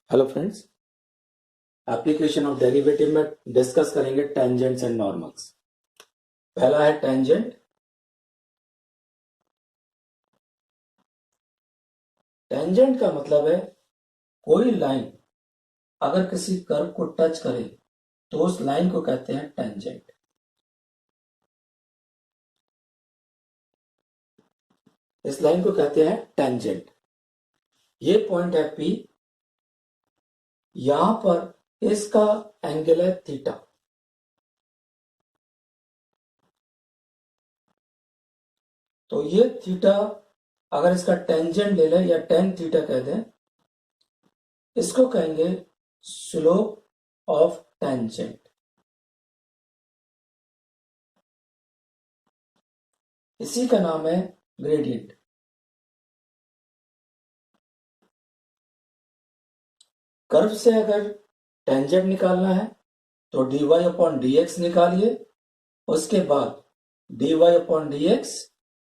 Hello friends, application of derivative में discuss करेंगे tangents and normals. पहला है टेंजेंट। टेंजेंट का मतलब है कोई लाइन अगर किसी कर्व को टच करे तो उस लाइन को कहते हैं टेंजेंट। इस लाइन को कहते हैं टेंजेंट। ये पॉइंट है पी, यहां पर इसका एंगल है थीटा। तो ये थीटा अगर इसका टेंजेंट ले लें या टेन थीटा कह दें, इसको कहेंगे स्लोप ऑफ टेंजेंट। इसी का नाम है ग्रेडियंट। कर्व से अगर टेंजेंट निकालना है तो dy अपॉन डी एक्स निकालिए, उसके बाद dy upon d x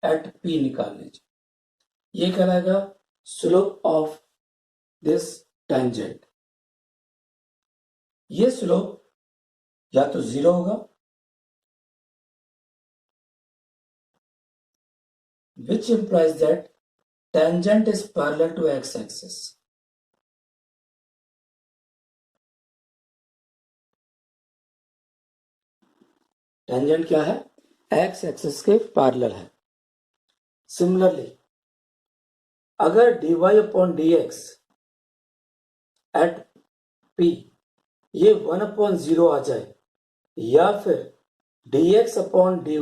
at P निकाल लीजिए। ये कहलाएगा स्लोप ऑफ दिस टेंजेंट। ये स्लोप या तो 0 होगा, which implies that tangent is parallel to x axis. Tangent क्या है? एक्स एक्सिस के पैरेलल है। सिमिलरली अगर dy upon d x at P ये 1 अपॉन 0 आ जाए, या फिर dx अपॉन dy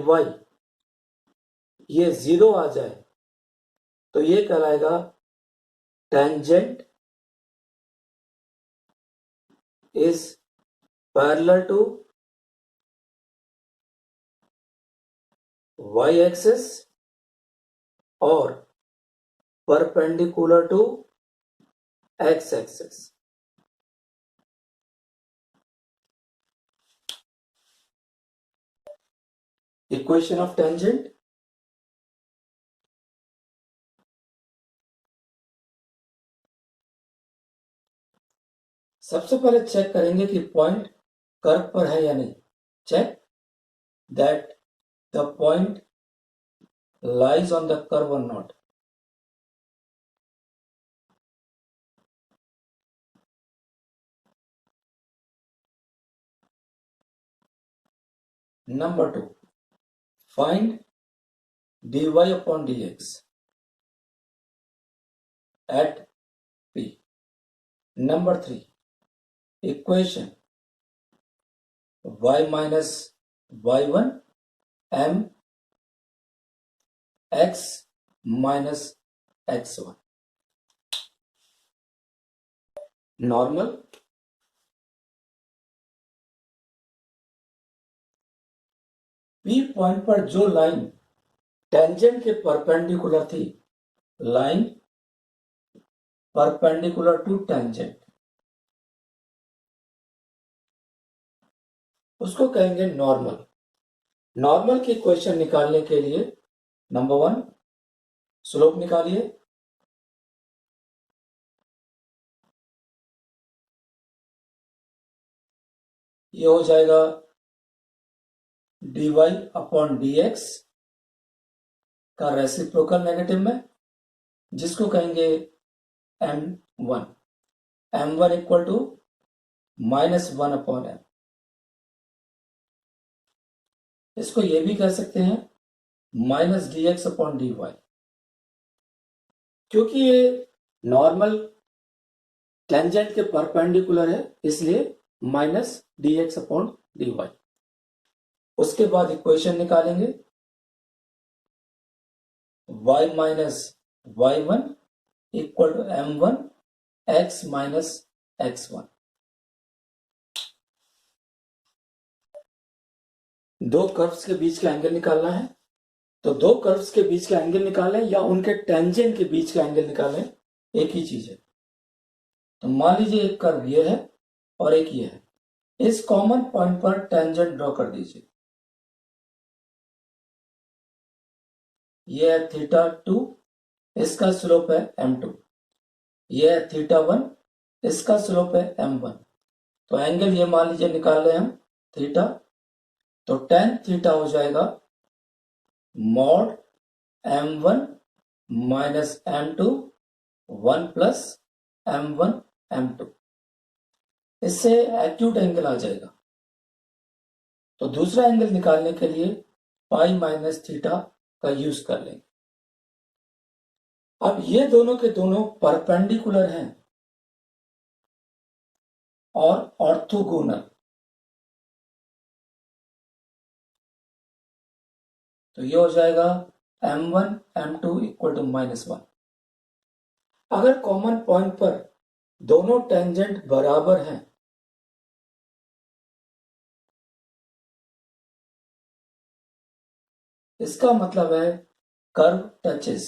ये 0 आ जाए, तो ये कहलाएगा tangent is parallel to y axis और perpendicular to x axis. Equation of tangent. सबसे पहले चेक करेंगे कि पॉइंट कर्व पर है या नहीं। Check that the point lies on the curve और not. Number 2, find dy upon dx at p. Number 3, equation y minus y1 m x minus x1। Normal. p point पर जो line tangent के perpendicular थी, line perpendicular to tangent, उसको कहेंगे normal. Normal की equation निकालने के लिए नंबर 1 स्लोप निकालिए। ये हो जाएगा dy अपॉन dx का रेसिप्रोकल नेगेटिव में, जिसको कहेंगे m1। m1 equal to -1 upon m। इसको ये भी कह सकते हैं माइनस dx अपॉन dy। क्योंकि ये नॉर्मल टेंजेंट के परपेंडिकुलर है, इसलिए माइनस dx अपॉन dy। उसके बाद इक्वेशन निकालेंगे y minus y1 equal to m1 x minus x1। दो कर्व्स के बीच का एंगल निकालना है, तो दो कर्व्स के बीच का एंगल निकालें या उनके टेंजेंट के बीच का एंगल निकालें, एक ही चीज है। तो मान लीजिए एक कर्व ये है और एक ये है। इस कॉमन पॉइंट पर टेंजेंट ड्रॉ कर दीजिए। ये है थीटा 2, इसका स्लोप है m2। ये है थीटा 1, इसका स्लोप है m1, तो एंगल ये मान लीजिए निकाल रहे हैं हम थीटा, तो tan थीटा हो जाएगा mod m1 minus m2 1 plus m1 m2, इससे एक्यूट एंगल आ जाएगा। तो दूसरा एंगल निकालने के लिए पाई माइनस थीटा का यूज कर लेंगे। अब ये दोनों के दोनों परपेंडिकुलर हैं और ऑर्थोगोनल, तो ये हो जाएगा m1 m2 इक्वल टू -1। अगर कॉमन पॉइंट पर दोनों टेंजेंट बराबर हैं, इसका मतलब है कर्व टचेस।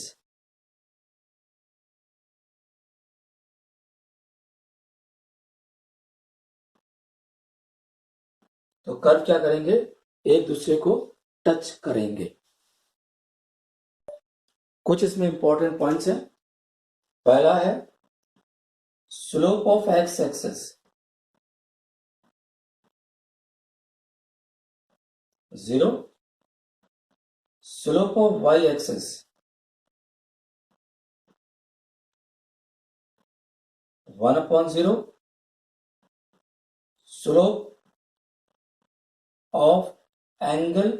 तो कर्व क्या करेंगे, एक दूसरे को टच करेंगे। कुछ इसमें इंपॉर्टेंट पॉइंट्स हैं। पहला है slope of x axis 0, slope of y axis 1/0, slope of angle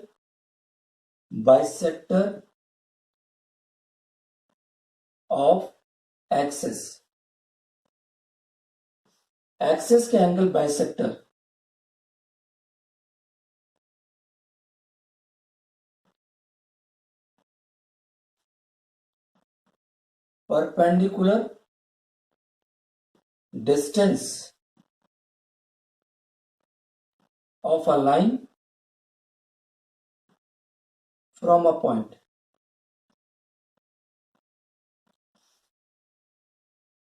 bisector of axis, axis के angle bisector perpendicular distance of a line from a point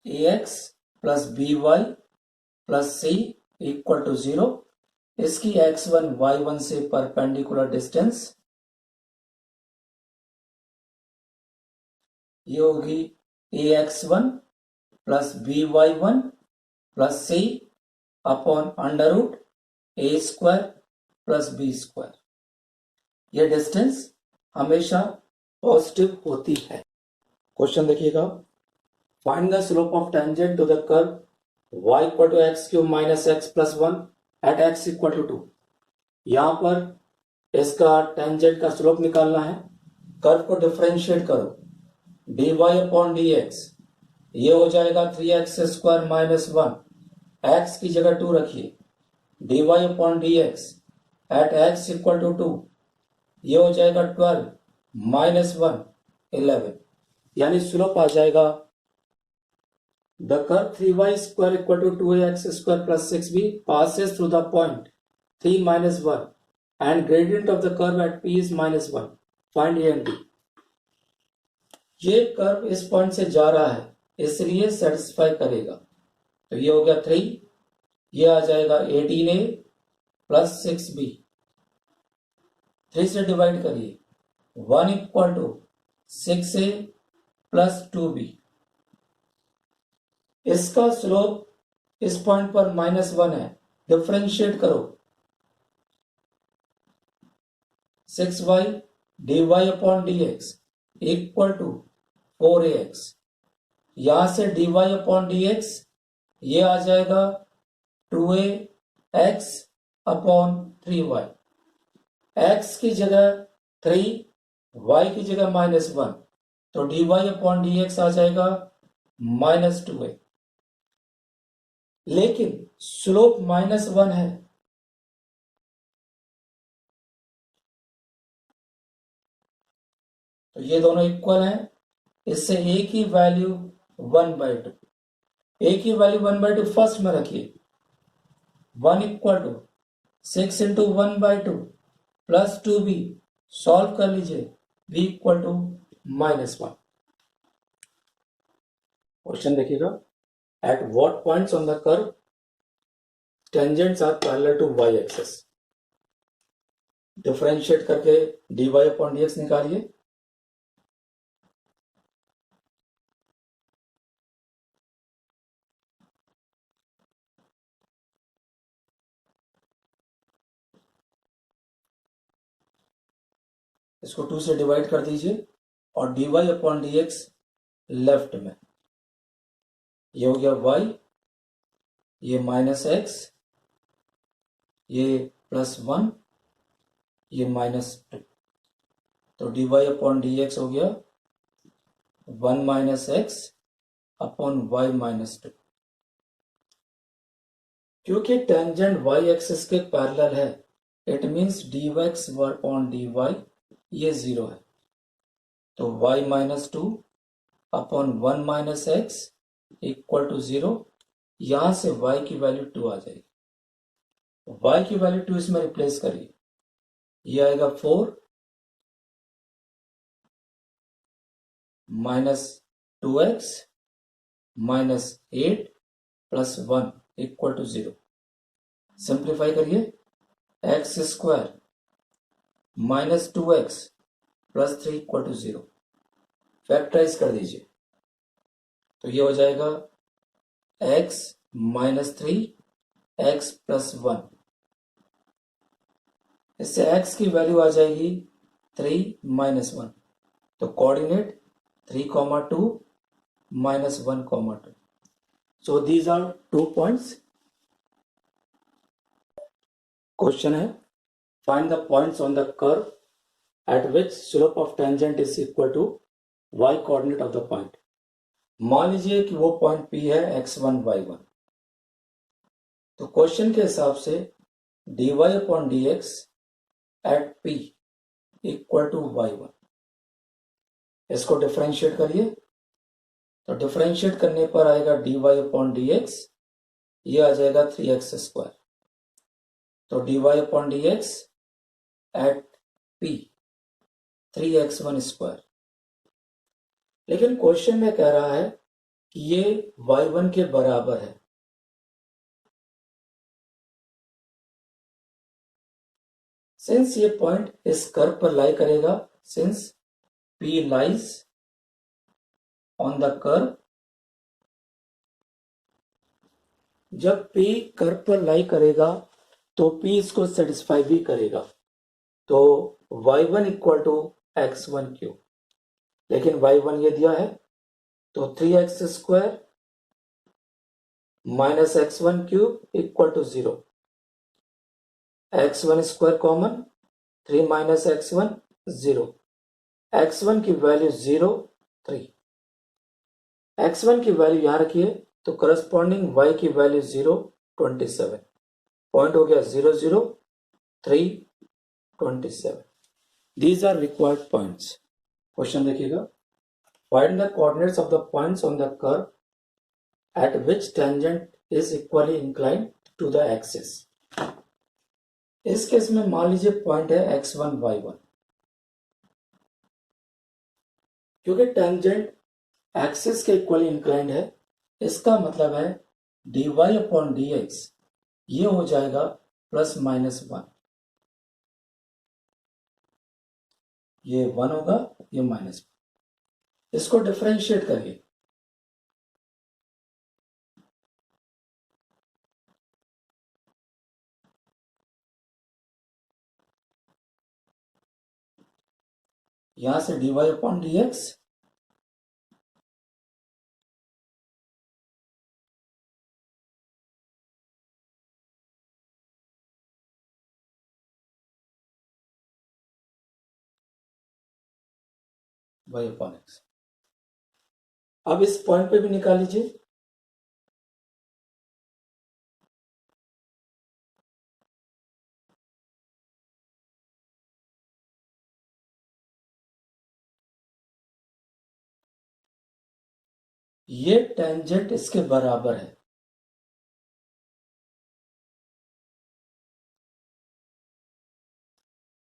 ax plus by plus c equal to 0, इसकी x1 y1 से perpendicular distance ये होगी ax1 plus by1 plus c upon under root a square plus b square. यह distance हमेशा positive होती है। Question देखिएगा, find the slope of tangent to the curve y equal to x cube minus x plus 1 at x equal to 2। यहां पर इसका tangent का slope निकालना है। कर्व को डिफरेंशिएट करो, dy अपॉन dx ये हो जाएगा 3x स्क्वायर माइनस 1, x की जगह 2 रखिए, dy upon dx at x equal to 2 ये हो जाएगा 12 माइनस 1 11, यानी स्लोप आ जाएगा the curve 3y square equal to 2ax square plus 6b passes through the point 3 minus 1 and gradient of the curve at p is -1, find a and b। ये curve इस point से जा रहा है इसलिए सेटिस्फाई करेगा, तो ये हो गया 3, ये आ जाएगा 18a प्लस 6b, 3 से डिवाइड करिए, 1 equal to 6a plus 2b। इसका स्लोप इस पॉइंट पर -1 है, डिफरेंशिएट करो, 6y dy upon dx equal to 4ax। यहां से dy अपॉन dx ये आ जाएगा 2ax अपॉन 3y, x की जगह 3, y की जगह -1, तो dy अपॉन dx आ जाएगा -2a। लेकिन स्लोप -1 है, तो ये दोनों इक्वल हैं, इससे a की वैल्यू 1/2, a की वैल्यू 1/2 फर्स्ट में रखिए, 1 equal to 6 into 1/2 plus 2b, solve कर लीजिए, b इक्वल टू -1। क्वेश्चन देखिएगा, at what points on the curve tangents are parallel to y axis. Differentiate करके dy अपॉन dx निकालिए, इसको 2 से डिवाइड कर दीजिए और dy/dx लेफ्ट में, ये हो गया y, ये -x, ये +1, ये -2, तो dy/dx हो गया 1 - x अपॉन y -2। क्योंकि टेंजेंट y एक्सिस के पैरेलल है, इट मीन्स dx/dy ये 0 है, तो y -2 upon 1 - x equal to 0। यहां से y की वैल्यू 2 आ जाएगी, y की वैल्यू 2 इसमें रिप्लेस करिए, ये आएगा 4 -2x -8 + 1 इक्वल टू 0। सिंप्लीफाई करिए, x² -2x + 3 equal to 0। Factorise कर दीजिए, तो ये हो जाएगा x -3 x + 1। इससे x की वैल्यू आ जाएगी 3 - 1, तो coordinate 3, 2 -1, 2। So these are 2 points. Question है, find the points on the curve at which slope of tangent is equal to y coordinate of the point. मान लीजिए कि वो पॉइंट P है x1 y1, तो क्वेश्चन के हिसाब से dy/dx eight P equal to y1। इसको डिफरेंशिएट करिए, तो डिफरेंशिएट करने पर आएगा dy/dx, ये आ जाएगा 3x², तो dy/dx एट P 3x1²। लेकिन क्वेश्चन में कह रहा है कि ये y1 के बराबर है, सिंस ये पॉइंट इस कर्व पर लाई करेगा, since P lies on the curve, जब P कर्व पर लाई करेगा तो P इसको सेटिस्फाई भी करेगा, तो y1 इक्वल टू x1³। लेकिन y1 ये दिया है, तो 3x² - x1³ equal to 0। x1² common, 3 - x1 0, x1 की वैल्यू 0, 3। x1 की वैल्यू यहां रखिए, तो करस्पॉन्डिंग y की वैल्यू 0, 27। पॉइंट हो गया 0, 0, 3, 27। These are required points. Question देखिएगा, find the coordinates of the points on the curve at which tangent is equally inclined to the axis. इस केस में मान लीजिए पॉइंट है x1 y1, क्योंकि टेंजेंट एक्सिस के इक्वली इंक्लाइंड है, इसका मतलब है dy/dx ये हो जाएगा +-1, ये 1 होगा, ये -1। इसको डिफरेंशिएट करिए, यहां से dy/dx y/x। अब इस पॉइंट पे भी निकाल लीजिए, ये टेंजेंट इसके बराबर है,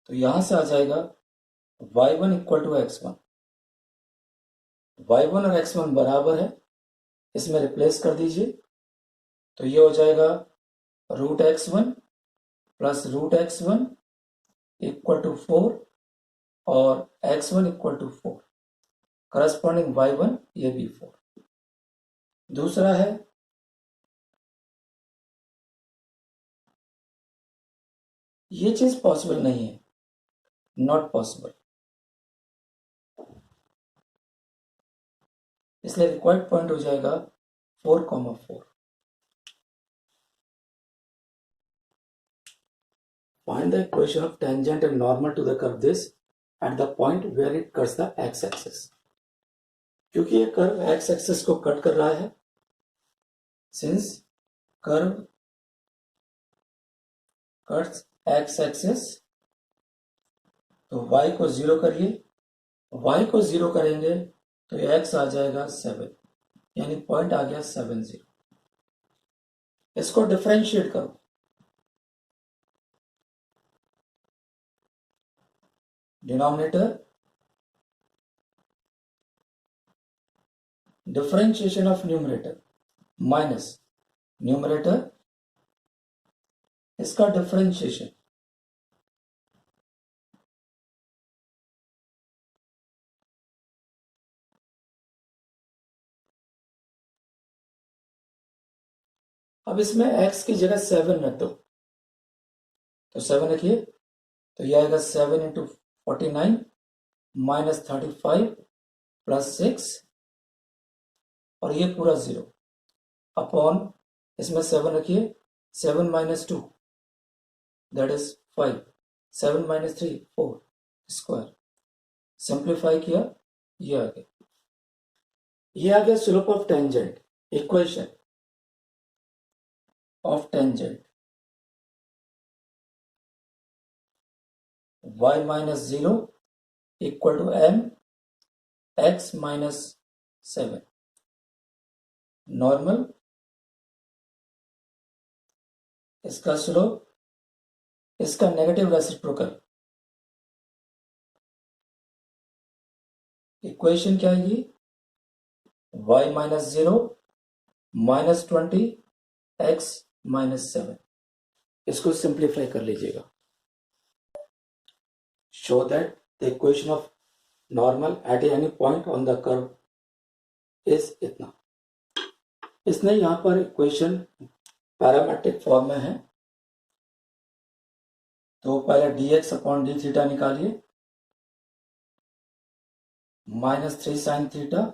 तो यहां से आ जाएगा y1 equal to x1। y1 और x1 बराबर है, इसमें रिप्लेस कर दीजिए, तो ये हो जाएगा √x1 plus √x1 equal to 4 और x1 equal to 4। Corresponding y1 ये भी 4। दूसरा है, ये चीज पॉसिबल नहीं है, नॉट पॉसिबल। इसलिए रिक्वायर्ड पॉइंट हो जाएगा 4,4. Find the equation of tangent and normal to the curve this at the point where it cuts the x-axis. क्योंकि ये कर्व x-axis को कट कर रहा है, since curve cuts x-axis, तो y को 0 करिए, y को 0 करेंगे तो x आ जाएगा 7, यानी पॉइंट आ गया 7, 0. इसको डिफरेंशिएट करो. Denominator differentiation of numerator minus numerator इसका डिफरेंशिएशन. अब इसमें x की जगह 7 रख दो, तो 7 रखिए, तो यह आएगा 7 इंटू 49 माइनस 35 प्लस 6 और ये पूरा 0 अपॉन, इसमें 7 रखिए, 7 minus 2 that is 5, 7 minus 3 4 square. Simplify किया, ये आ गया. ये आ गया slope of tangent. Equation of tangent y minus 0 equal to m x minus 7. Normal, इसका स्लोप, इसका नेगेटिव रेसिप्रोकल. इक्वेशन क्या आएगी? y minus 0 minus 20 x minus 7. इसको सिंप्लीफाई कर लीजिएगा. Show that the equation of normal at any point on the curve is इतना. इसने यहां पर इक्वेशन पैरामेट्रिक फॉर्म में है, तो पहले dx अपॉन डी थीटा निकालिए, minus 3 sine theta,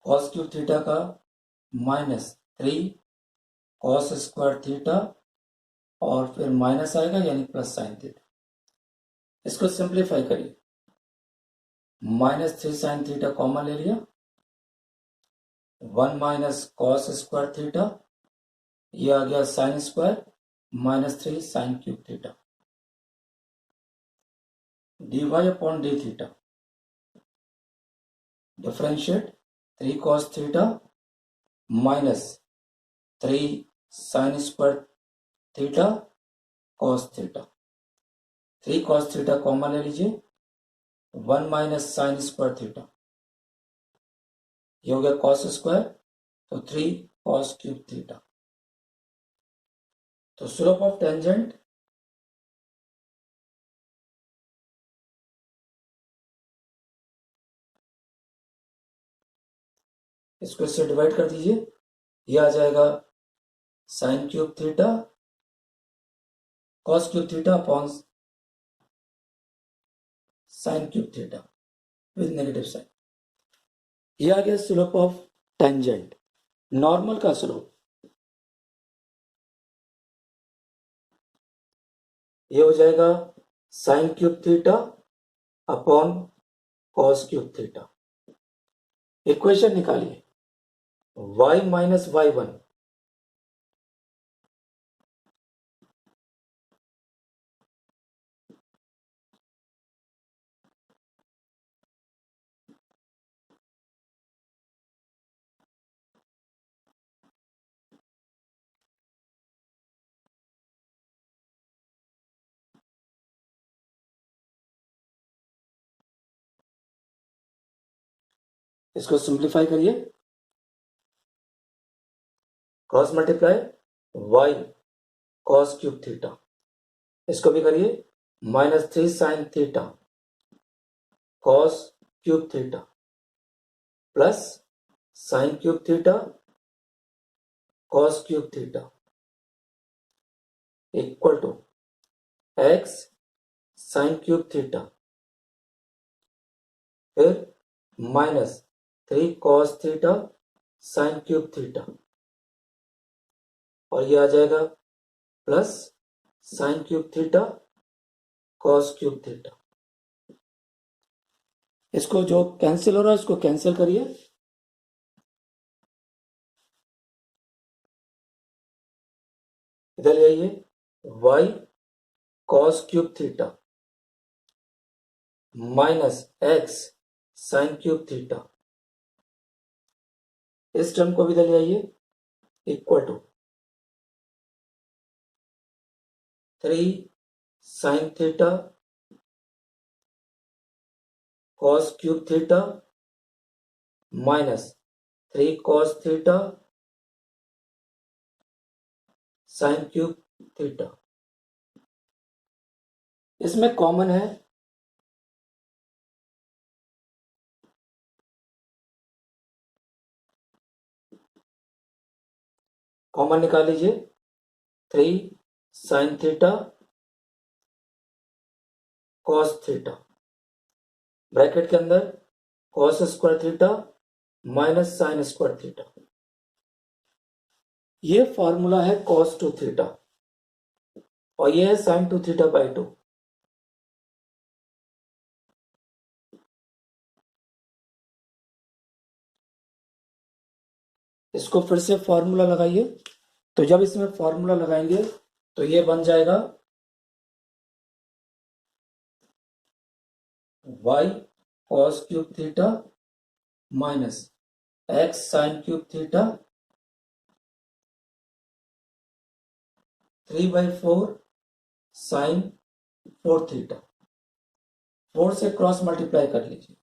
cos cube theta का माइनस 3 कॉस स्क्वायर थीटा और फिर माइनस आएगा यानी प्लस साइन थीटा. इसको सिंप्लीफाई करिए, माइनस 3 साइन थीटा कॉमन ले लिया, 1 माइनस कॉस स्क्वायर थीटा, ये आ गया sine square minus 3 sign cube theta, dy upon D theta, differentiate 3 cos theta minus 3 sign square theta cos theta. 3 cos theta common ले लीजिए, 1 minus sine square theta, ये हो गया कॉस स्क्वायर, तो 3 cos cube theta. तो slope of tangent इसको इससे divide कर दीजिए, ये आ जाएगा sine cube theta cos cube theta upon sine cube theta with negative sine. ये आ गया स्लोप ऑफ टेंजेंट. नॉर्मल का स्लोप ये हो जाएगा sine cube theta upon cos cube theta. Equation निकालिए, y माइनस y1 इसको सिंप्लीफाई करिए, cross multiply y cos cube theta, इसको भी करिए, minus 3 sine theta cos cube theta plus sine cube theta cos cube theta equal to x sine cube theta, फिर minus 3 cos theta sine cube theta, और ये आ जाएगा plus sine cube theta cos cube theta. इसको जो cancel हो रहा है इसको कैंसिल करिए। इधर आइए, y cos cube theta minus x sine cube theta, इस टर्म को भी इधर ले आइए, equal to 3 sine theta cos cube theta minus 3 cos theta sine cube theta. इसमें कॉमन है कॉमन निकाल लीजिए, 3 sine theta cos theta, bracket के अंदर cos square theta minus sine square theta. ये फॉर्मूला है कॉस टू थीटा और ये है साइन टू थीटा बाई 2। इसको फिर से फॉर्मूला लगाइए, तो जब इसमें फॉर्मूला लगाएंगे तो ये बन जाएगा y cos cube theta minus x sine cube theta 3/4 sine 4 theta. 4 से क्रॉस मल्टीप्लाई कर लीजिए,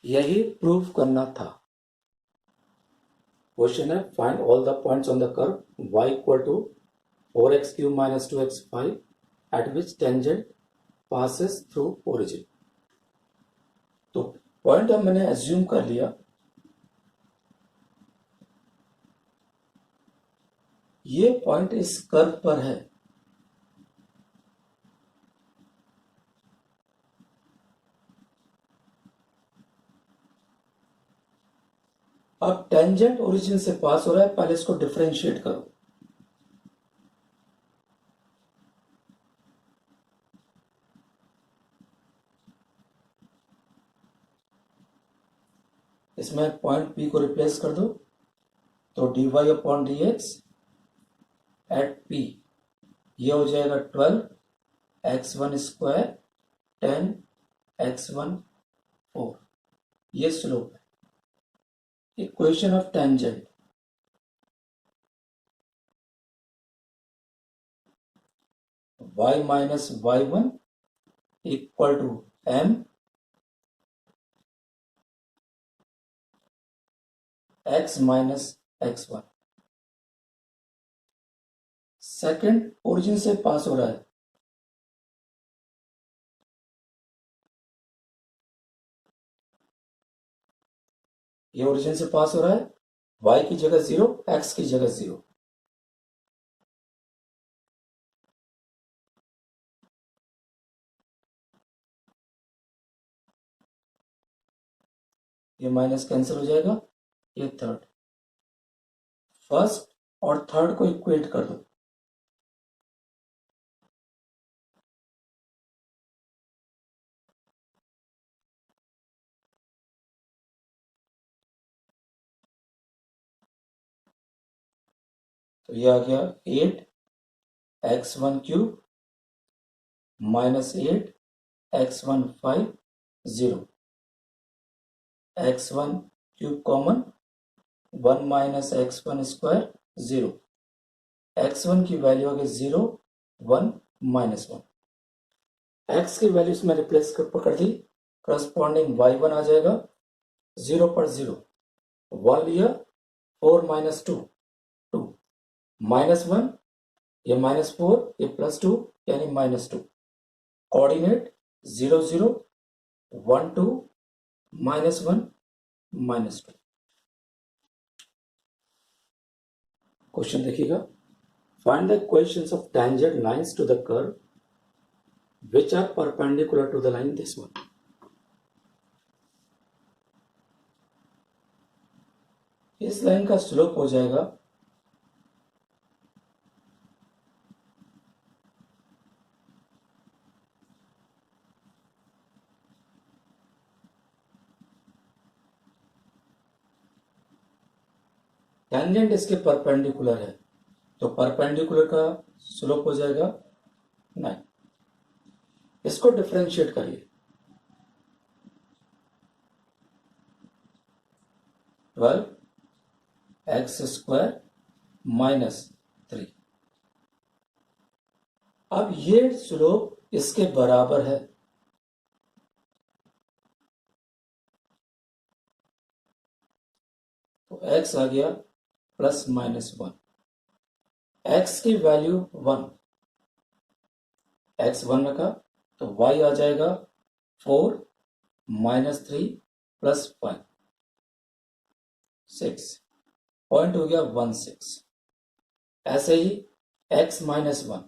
यही प्रूव करना था। क्वेश्चन है find all the points on the curve y equal to 4x cube minus 2x5 at which tangent passes through origin. तो point अब मैंने एज्यूम कर लिया, ये पॉइंट इस कर्व पर है। अब टेंजेंट ओरिजिन से पास हो रहा है, पहले इसको डिफरेंशिएट करो। इसमें पॉइंट P को रिप्लेस कर दो, तो dy upon d x at P ये हो जाएगा 12 x1 स्क्वायर 10 x1 4। ये स्लोप है। Equation of tangent, y minus y1 equal to m x minus x1। Second origin से पास हो रहा है, ये ओरिजिन से पास हो रहा है, y की जगह 0 x की जगह 0। ये माइनस कैंसिल हो जाएगा, ये थर्ड। फर्स्ट और थर्ड को इक्वेट कर दो, तो ये आ गया 8 x1 cube minus 8 x1 5 0। x1 cube common, 1 minus x1 square 0। x1 की वैल्यू आ गई 0 1 माइनस 1। x की वैल्यू इसमें रिप्लेस कर दी, करस्पॉन्डिंग y1 आ जाएगा 0 पर 0, 1 लिया, 4 माइनस 2 2 माइनस 1, ये माइनस 4, ये प्लस 2 यानी minus 2। Coordinate 0 0 1 2 minus 1 minus 2। Question देखिएगा, find the equations of tangent lines to the curve which are perpendicular to the line this one. इस लाइन का स्लोप हो जाएगा टेंजेंट इसके परपेंडिकुलर है तो परपेंडिकुलर का स्लोप हो जाएगा 9. इसको डिफरेंशिएट करिए, 12x² -3. अब ये स्लोप इसके बराबर है, तो x आ गया +-1. x की वैल्यू 1, x 1 रखा तो y आ जाएगा 4 -3 + 5 6. पॉइंट हो गया 1 6. ऐसे ही x -1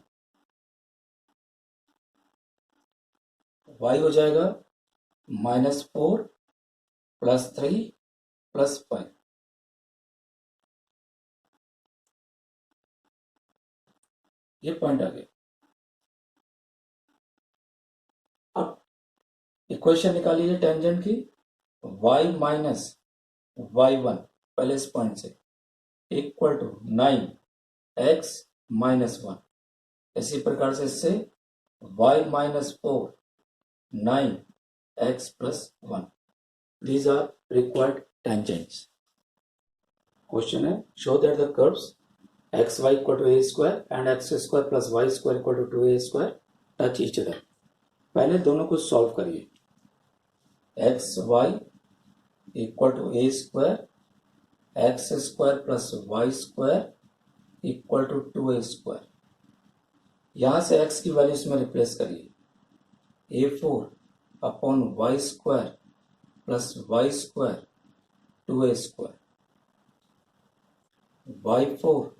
y हो जाएगा -4 + 3 + 5. ये पॉइंट आ गया. अब इक्वेशन निकालिए टेंजेंट की, y - y1 पहले इस पॉइंट से इक्वल टू 9x - 1. इसी प्रकार से इससे y - 4 9x + 1. These are required tangents. Question है, show that the curves xy = a² and x² + y² = 2a² touch each other. पहले दोनों को सॉल्व करिए. xy = a², x² + y² = 2a². यहां से x की वैल्यू इसमें रिप्लेस करिए. a4/y² + y² 2a², y4 -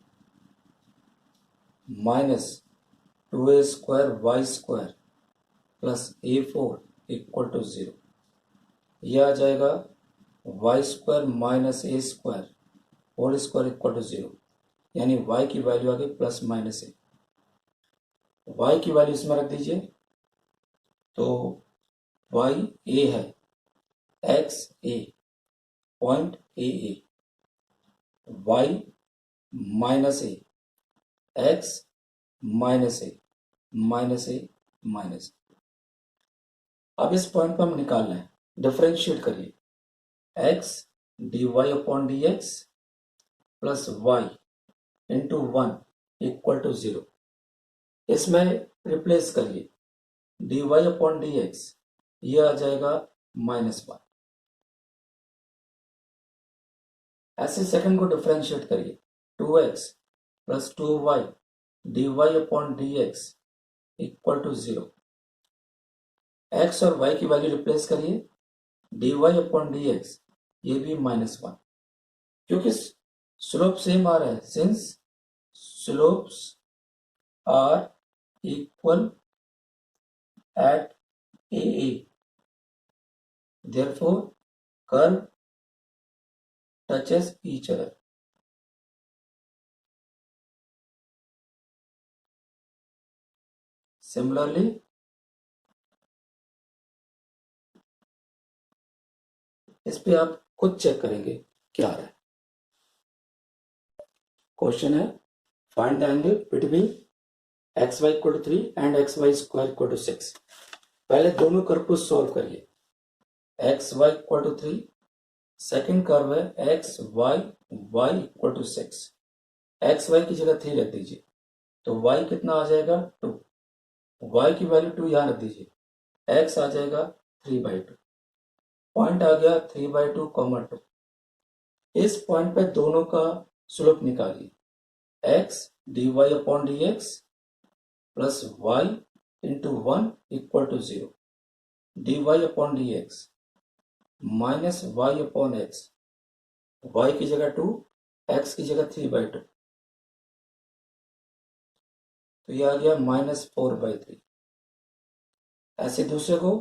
2a² y² + a4 = 0. यह आ जाएगा y² - a² होल स्क्वायर = 0. यानी y की वैल्यू आ गई +-a. y की वैल्यू इसमें रख दीजिए तो y a है, x a point a a, y -a, x -a -a -a. अब इस पॉइंट पर हम निकालना है, डिफरेंशिएट करिए. x dy/dx + y × 1 = 0. इसमें रिप्लेस करिए. dy/dx ये आ जाएगा -1. ऐसे सेकंड को डिफरेंशिएट करिए. 2x + 2y dy/dx = 0. x और y की वैल्यू रिप्लेस करिए. dy/dx ये भी -1. क्योंकि स्लोप सेम आ रहा है, since slopes are equal at AA, therefore curve touches each other. Similarly, इस पे आप खुद चेक करेंगे क्या आ रहा है. क्वेश्चन है, find the angle between xy = 3 and xy² = 6. पहले दोनों कर्व को सॉल्व करिए. xy = 3, सेकेंड कर्व है xy y = 6. xy की जगह 3 रख दीजिए तो y कितना आ जाएगा 2. y की वैल्यू 2 यहां रख दीजिए, x आ जाएगा 3/2. पॉइंट आ गया 3/2, 2. इस पॉइंट पे दोनों का स्लोप निकालिए. x dy/dx + y × 1 = 0. dy/dx -y/x, y की जगह 2, x की जगह 3/2. तो ये आ गया -4/3। ऐसे दूसरे को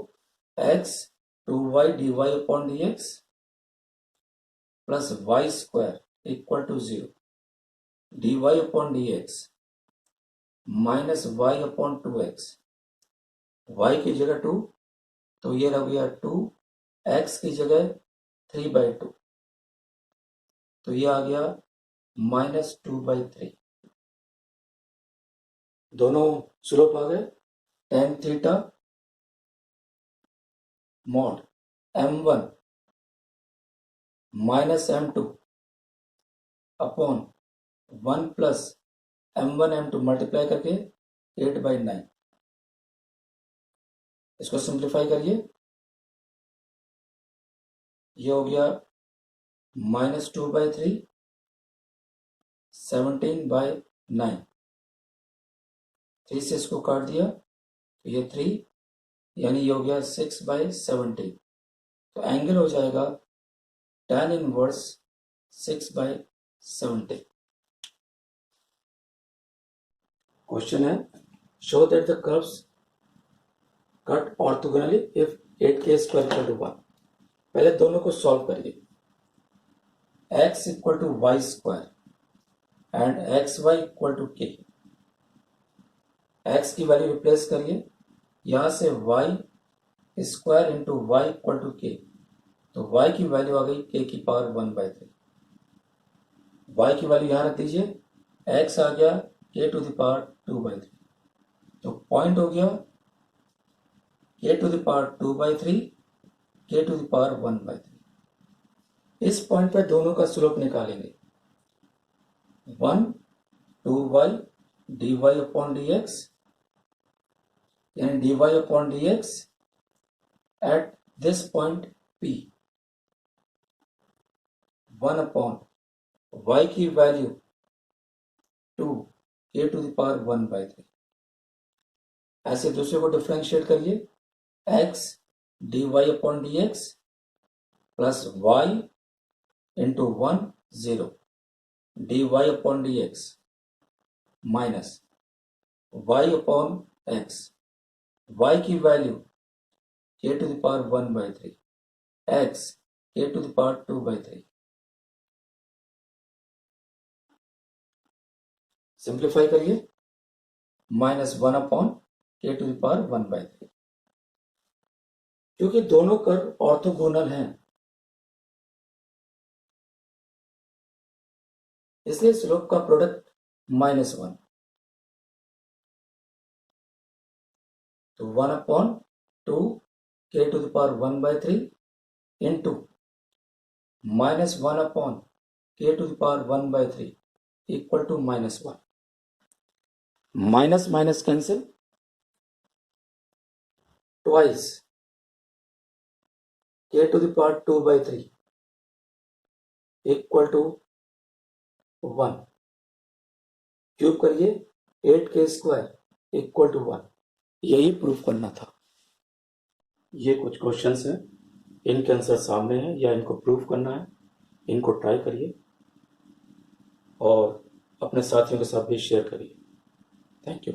x 2y dy/dx plus y square equal to 0 dy/dx minus y/2x, y की जगह 2 तो ये रह गया 2, x की जगह 3/2 तो ये आ गया -2/3। दोनों स्लोप आ गए। tan theta mod m1 minus m2 upon 1 plus m1 m2 multiply करके 8/9। इसको सिंप्लीफाई करिए, ये हो गया -2/3 17/9। 3 से इसको काट दिया तो ये 3 यानी ये हो गया 6/17। तो एंगल हो जाएगा tan इनवर्स 6/17। क्वेश्चन है show that the curves cut orthogonally if 8k square equal to 1। पहले दोनों को सॉल्व करिए। x equal to y square and xy equal to k। x की वैल्यू रिप्लेस करिए, यहां से y square into y equal to k, तो y की वैल्यू आ गई k की पावर 1/3। y की वैल्यू यहां रख दीजिए, x आ गया k टू द पावर 2/3, तो पॉइंट हो गया k to the power 2/3 k to the power 1/3। इस पॉइंट पे दोनों का स्लोप निकालेंगे। 1 2y dy/dx यानी dy/dx at this point P 1 upon y की value 2 k to the power 1/3। ऐसे दूसरे को डिफरेंशिएट करिए, x dy/dx plus y into 1 0 dy/dx minus y upon x, y की value k to the power 1/3 x k to the power 2/3। Simplify करिए, -1 upon k to the power 1/3। क्योंकि दोनों curve orthogonal हैं इसलिए स्लोप का product -1, तो 1 upon 2 k to the power 1/3 into -1 upon k to the power 1/3 equal to -1। Minus minus cancel, twice k to the power 2/3 equal to 1। Cube करिए, 8k square equal to 1। यही proof करना था। ये कुछ questions हैं, इनके answer सामने हैं या इनको प्रूफ करना है, इनको ट्राई करिए और अपने साथियों के साथ भी शेयर करिए। Thank you.